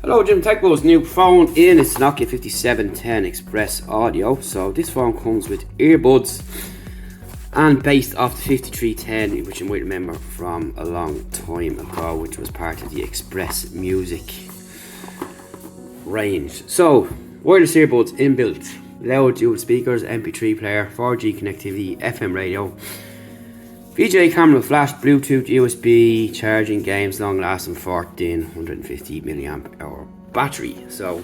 Hello, Jim Techbo's new phone in. It's Nokia 5710 XpressAudio. So this phone comes with earbuds and based off the 5310, which you might remember from a long time ago, which was part of the Express Music range. So wireless earbuds inbuilt, loud dual speakers, MP3 player, 4G connectivity, FM radio, VGA camera, flash, Bluetooth, USB, charging, games, long lasting, 1450 milliamp hour battery. So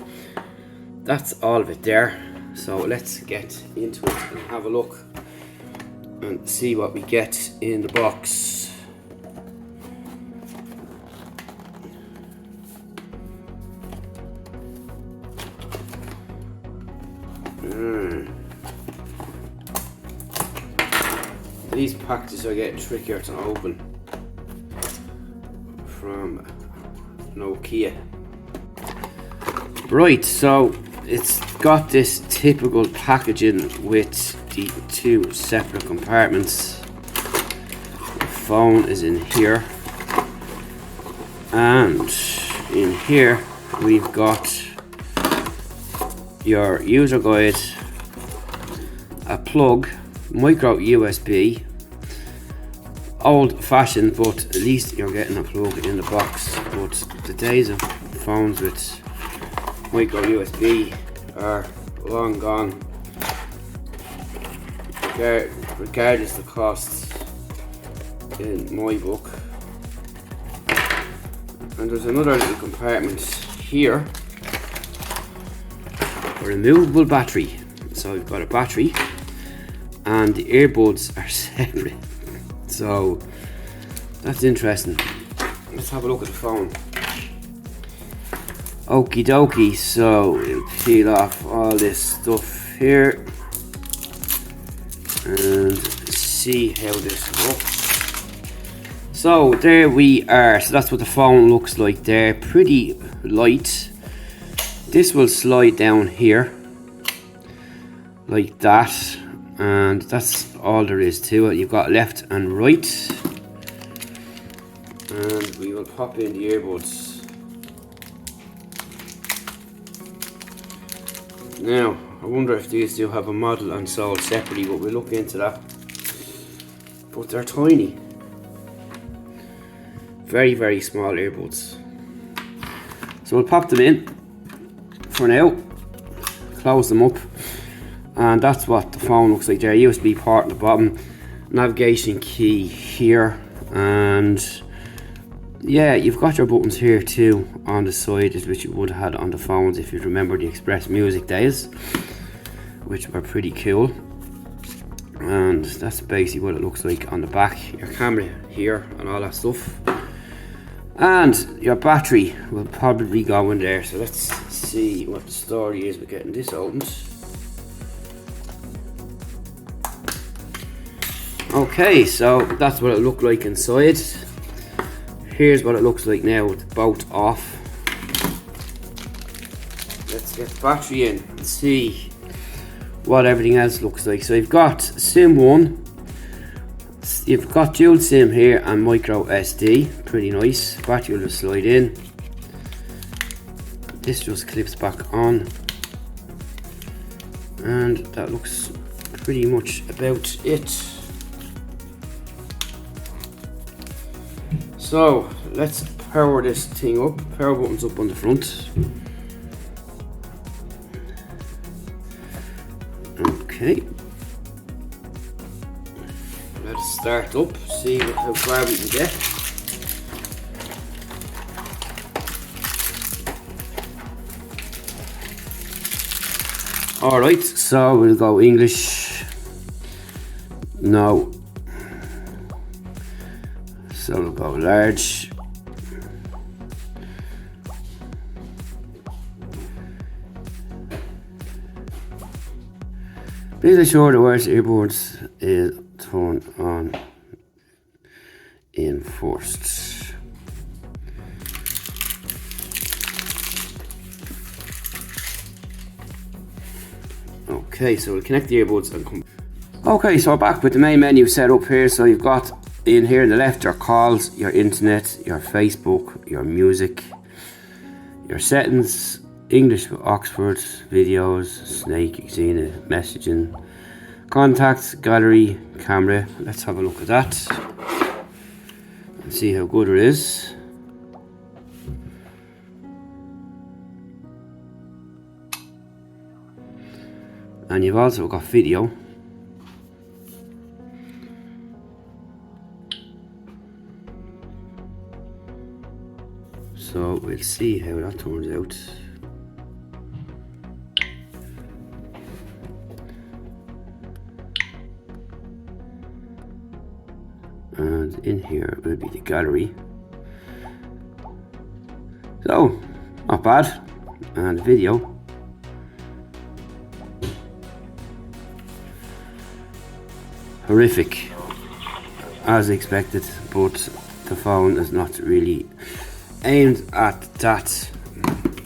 that's all of it there. So let's get into it and have a look and see what we get in the box. These packages are getting trickier to open from Nokia. Right, so it's got this typical packaging with the two separate compartments. The phone is in here, and in here we've got your user guide, a plug, micro USB, old fashioned, but at least you're getting a plug in the box. But the days of phones with micro USB are long gone, regardless of the cost in my book. And there's another little compartment here, a removable battery. So we've got a battery and the earbuds are separate, so that's interesting. Let's have a look at the phone. Okie dokie, so we'll peel off all this stuff here and see how this looks. So there we are. So that's what the phone looks like there, pretty light. This will slide down here like that, and that's all there is to it. You've got left and right, and we will pop in the earbuds. Now I wonder if these do have a model and sold separately, but we'll look into that. But they're tiny, very, very small earbuds. So we'll pop them in for now, close them up, and that's what the phone looks like there. USB port at the bottom, navigation key here, and yeah, you've got your buttons here too on the side, which you would have had on the phones if you remember the Express Music days, which were pretty cool. And that's basically what it looks like on the back. Your camera here and all that stuff, and your battery will probably go in there. So let's see what the story is with getting this opened. Okay, so that's what it looked like inside. Here's what it looks like now with both off. Let's get the battery in and see what everything else looks like. So you've got SIM 1, you've got dual SIM here and micro SD, pretty nice. Battery will just slide in. This just clips back on, and that looks pretty much about it. So let's power this thing up. Power button's up on the front. Okay. Let's start up, see how far we can get. Alright, so we'll go English. No. So we'll go large. Please ensure the wireless earbuds is turned on in first. Okay, so we'll connect the earbuds and come. Okay, so we're back with the main menu set up here. So you've got in here on the left your calls, your internet, your Facebook, your music, your settings, English for Oxford, videos, Snake, Xena, messaging, contacts, gallery, camera. Let's have a look at that and see how good it is. And you've also got video. So we'll see how that turns out. And in here will be the gallery. So, not bad. And video. Horrific, as expected, but the phone is not really aimed at that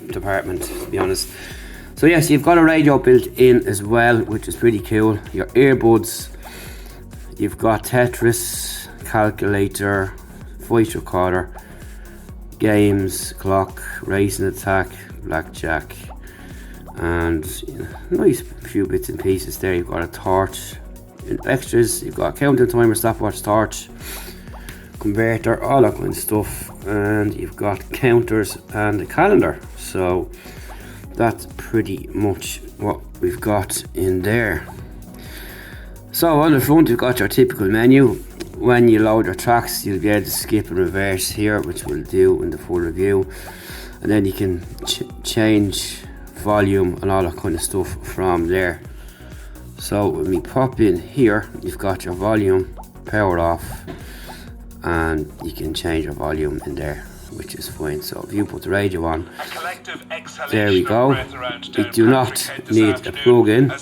department, to be honest. So yes, you've got a radio built in as well, which is pretty cool. Your earbuds, you've got Tetris, calculator, voice recorder, games, clock, racing attack, blackjack, and nice few bits and pieces there. You've got a torch. In extras, you've got a counting timer, stopwatch, torch, converter, all that kind of stuff, and you've got counters and a calendar. So that's pretty much what we've got in there. So on the front, you've got your typical menu. When you load your tracks, you'll be able to skip and reverse here, which we'll do in the full review, and then you can change volume and all that kind of stuff from there. So when we pop in here, you've got your volume, power off, and you can change your volume in there, which is fine. So if you put the radio on, there we go. We do not need a plug-in,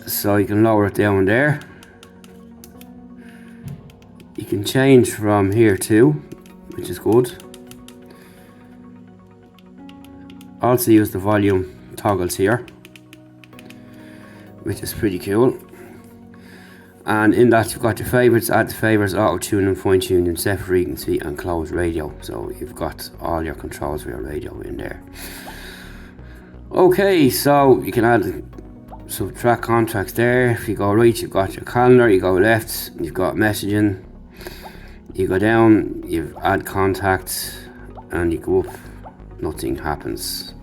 so you can lower it down there. You can change from here too, which is good. Also use the volume toggles here, which is pretty cool. And in that you've got your favorites, add the favorites, auto tuning, fine tuning, set frequency, and close radio. So you've got all your controls for your radio in there. Okay, so you can add subtract contracts there. If you go right, you've got your calendar. You go left, you've got messaging. You go down, you add contacts, and you go up, nothing happens.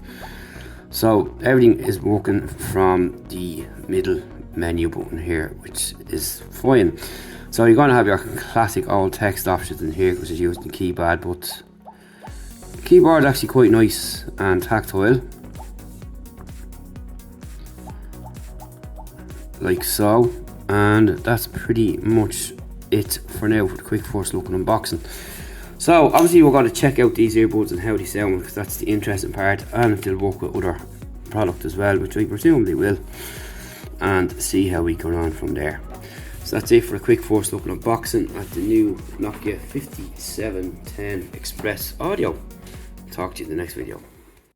So everything is working from the middle menu button here, which is fine. So you're going to have your classic old text options in here, which is used in keypad, but the keyboard is actually quite nice and tactile, like so. And that's pretty much it for now for the quick first look and unboxing. So obviously we're going to check out these earbuds and how they sound, because that's the interesting part, and if they'll work with other product as well, which I presumably will, and see how we go on from there. So that's it for a quick first look and unboxing at the new Nokia 5710 XpressAudio. Talk to you in the next video.